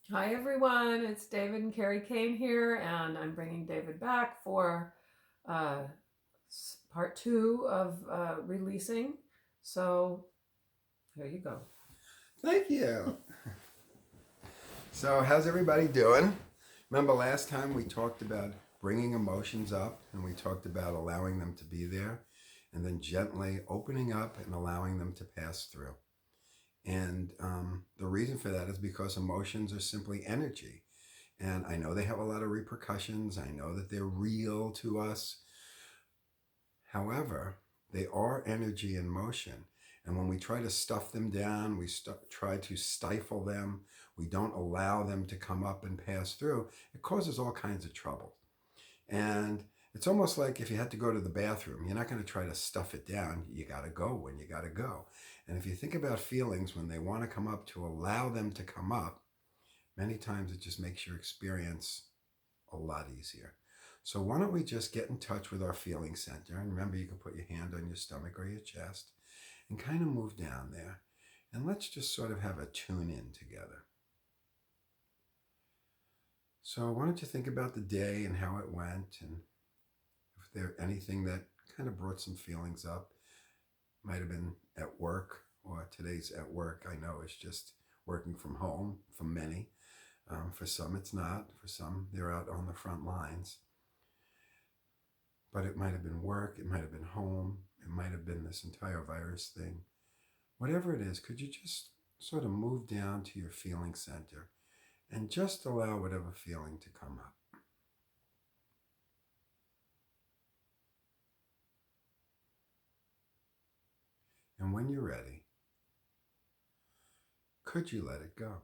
Hi everyone, it's David and Carrie Kane here, and I'm bringing David back for uh, part two of releasing. So here you go. Thank you. So, how's everybody doing? Remember last time we talked about bringing emotions up and we talked about allowing them to be there and then gently opening up and allowing them to pass through. And the reason for that is because emotions are simply energy. And I know they have a lot of repercussions, I know that they're real to us. However, they are energy in motion. And when we try to stuff them down, try to stifle them, we don't allow them to come up and pass through, it causes all kinds of trouble. And it's almost like if you had to go to the bathroom, you're not going to try to stuff it down. You got to go when you got to go. And if you think about feelings when they want to come up, to allow them to come up, many times it just makes your experience a lot easier. So why don't we just get in touch with our feeling center? And remember, you can put your hand on your stomach or your chest and kind of move down there. And let's just sort of have a tune in together. So why don't you think about the day and how it went, and if there anything that kind of brought some feelings up. Might have been at work, or today's at work, I know, is just working from home for many. For some, it's not. For some, they're out on the front lines. But it might have been work, it might have been home, it might have been this entire virus thing. Whatever it is, could you just sort of move down to your feeling center and just allow whatever feeling to come up? And when you're ready, could you let it go?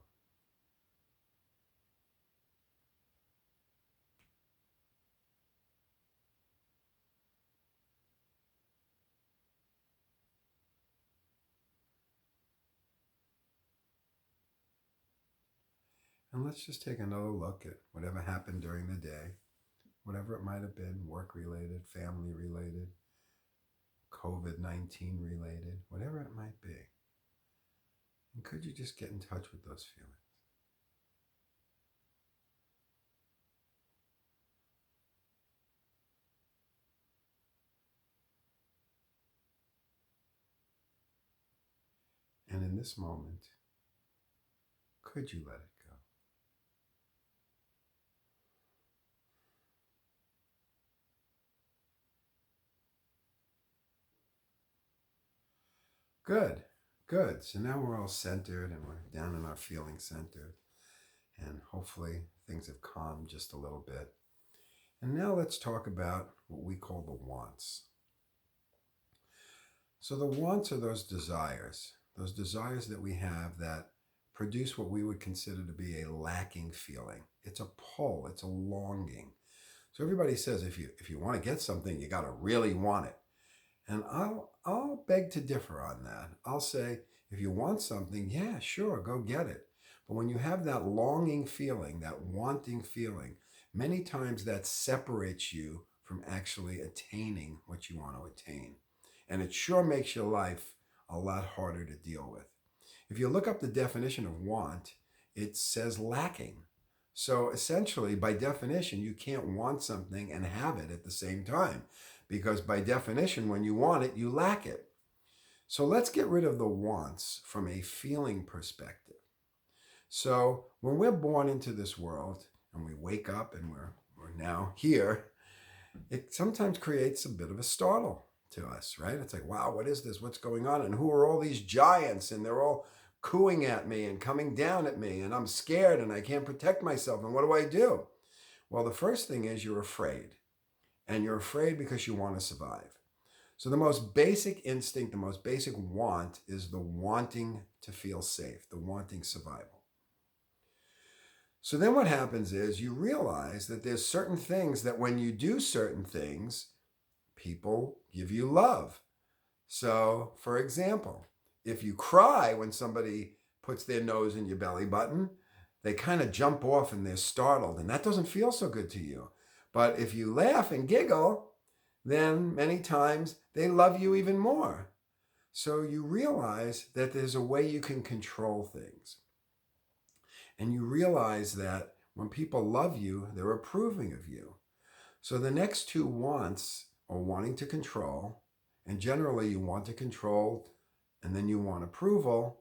And let's just take another look at whatever happened during the day, whatever it might have been, work related, family related, COVID 19 related, whatever it might be. And could you just get in touch with those feelings? And in this moment, could you let it go? Good, good. So now we're all centered and we're down in our feeling centered. And hopefully things have calmed just a little bit. And now let's talk about what we call the wants. So the wants are those desires that we have that produce what we would consider to be a lacking feeling. It's a pull, it's a longing. So everybody says if you want to get something, you got to really want it. And I'll beg to differ on that. I'll say if you want something, yeah, sure, go get it. But when you have that longing feeling, that wanting feeling, many times that separates you from actually attaining what you want to attain. And it sure makes your life a lot harder to deal with. If you look up the definition of want, it says lacking. So essentially, by definition, you can't want something and have it at the same time, because by definition, when you want it, you lack it. So let's get rid of the wants from a feeling perspective. So when we're born into this world and we wake up and we're now here, it sometimes creates a bit of a startle to us, right? It's like, wow, what is this? What's going on? And who are all these giants? And they're all cooing at me and coming down at me, and I'm scared and I can't protect myself. And what do I do? Well, the first thing is you're afraid. And you're afraid because you want to survive. So the most basic instinct, the most basic want is the wanting to feel safe, the wanting survival. So then what happens is you realize that there's certain things that when you do certain things, people give you love. So, for example, if you cry when somebody puts their nose in your belly button, they kind of jump off and they're startled, and that doesn't feel so good to you. But if you laugh and giggle, then many times they love you even more. So you realize that there's a way you can control things. And you realize that when people love you, they're approving of you. So the next two wants are wanting to control, and generally you want to control and then you want approval,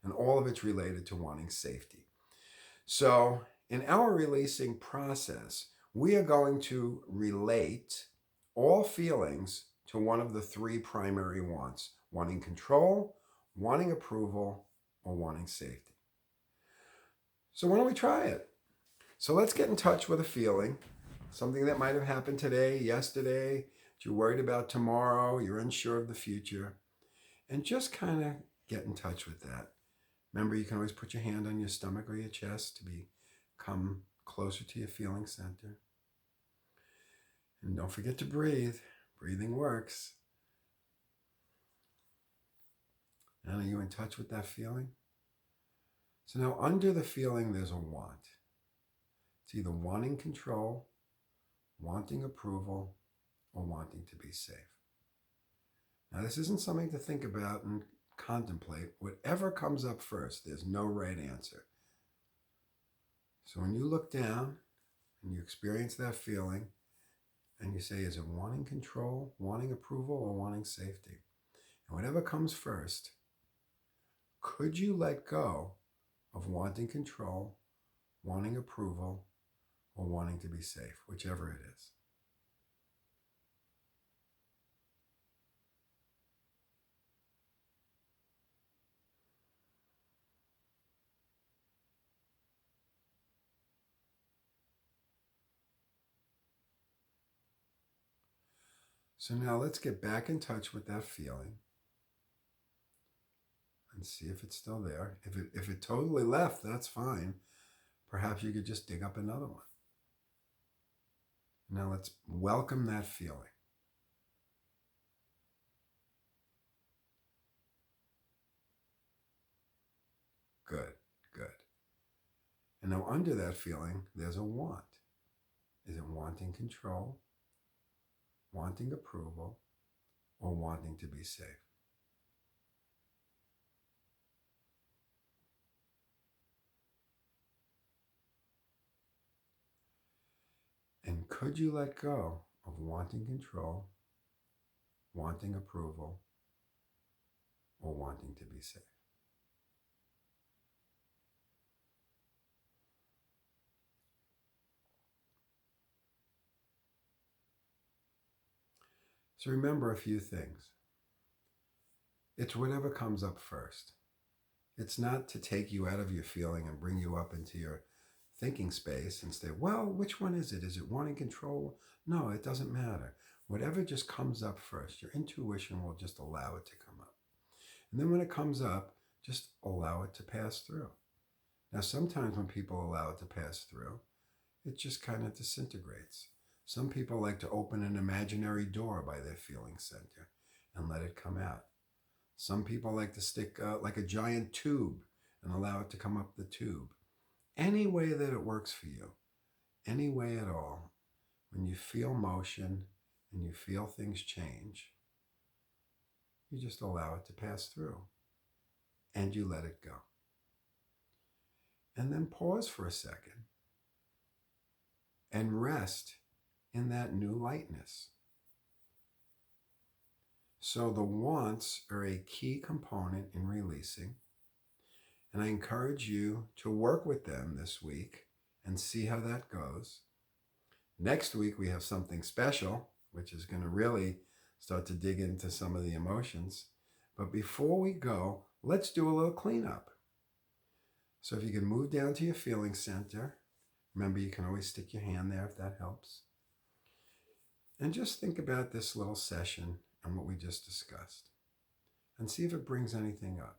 and all of it's related to wanting safety. So in our releasing process, we are going to relate all feelings to one of the three primary wants: wanting control, wanting approval, or wanting safety. So why don't we try it? So let's get in touch with a feeling, something that might have happened today, yesterday, that you're worried about tomorrow, you're unsure of the future, and just kind of get in touch with that. Remember, you can always put your hand on your stomach or your chest to become closer to your feeling center. And don't forget to breathe. Breathing works. And are you in touch with that feeling? So now under the feeling, there's a want. It's either wanting control, wanting approval, or wanting to be safe. Now, this isn't something to think about and contemplate. Whatever comes up first, there's no right answer. So when you look down and you experience that feeling, and you say, is it wanting control, wanting approval, or wanting safety? And whatever comes first, could you let go of wanting control, wanting approval, or wanting to be safe, whichever it is? So now let's get back in touch with that feeling and see if it's still there. If it totally left, that's fine. Perhaps you could just dig up another one. Now let's welcome that feeling. Good, good. And now under that feeling, there's a want. Is it wanting control, wanting approval, or wanting to be safe? And could you let go of wanting control, wanting approval, or wanting to be safe? So remember a few things. It's whatever comes up first. It's not to take you out of your feeling and bring you up into your thinking space and say, well, which one is it? Is it wanting control? No, it doesn't matter. Whatever just comes up first, your intuition will just allow it to come up. And then when it comes up, just allow it to pass through. Now, sometimes when people allow it to pass through, it just kind of disintegrates. Some people like to open an imaginary door by their feeling center and let it come out. Some people like to stick like a giant tube and allow it to come up the tube. Any way that it works for you, any way at all, when you feel motion and you feel things change, you just allow it to pass through and you let it go. And then pause for a second and rest in that new lightness. So the wants are a key component in releasing. And I encourage you to work with them this week and see how that goes. Next week, we have something special, which is going to really start to dig into some of the emotions. But before we go, let's do a little cleanup. So if you can move down to your feeling center, remember you can always stick your hand there if that helps. And just think about this little session and what we just discussed and see if it brings anything up.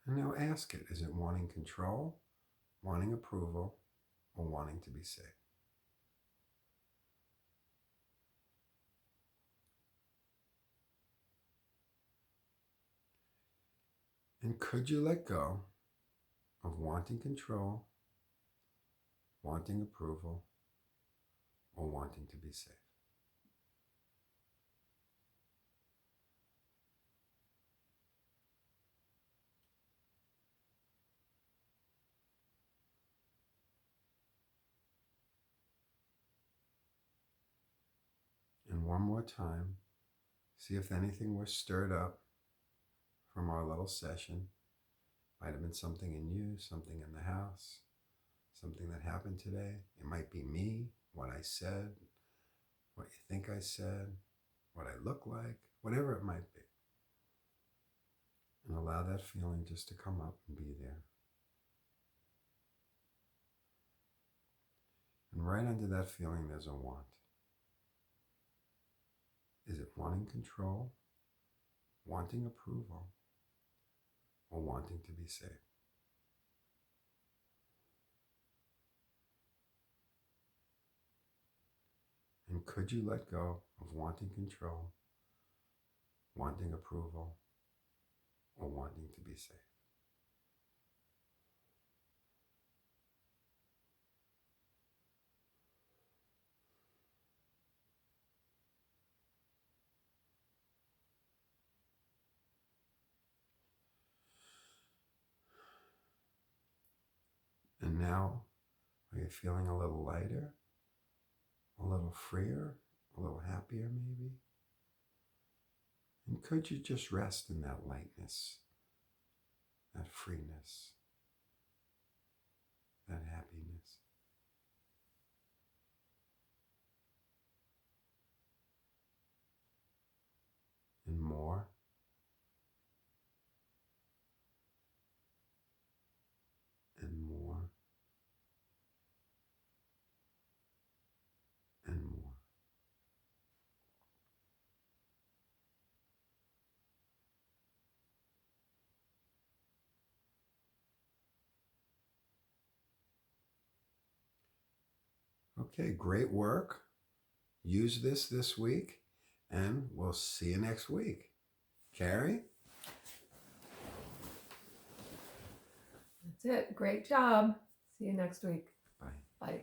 And now ask it, is it wanting control, wanting approval, or wanting to be safe? And could you let go of wanting control, wanting approval, or wanting to be safe. And one more time, see if anything was stirred up from our little session. Might have been something in you, something in the house, something that happened today. It might be me, what I said, what you think I said, what I look like, whatever it might be. And allow that feeling just to come up and be there. And right under that feeling, there's a want. Is it wanting control, wanting approval, or wanting to be safe? And could you let go of wanting control, wanting approval, or wanting to be safe? And now, are you feeling a little lighter, a little freer, a little happier maybe? And could you just rest in that lightness, that freeness, that happiness? And more, and more, and more. Okay, great work. Use this week, and we'll see you next week. Carrie? That's it. Great job. See you next week. Bye. Bye.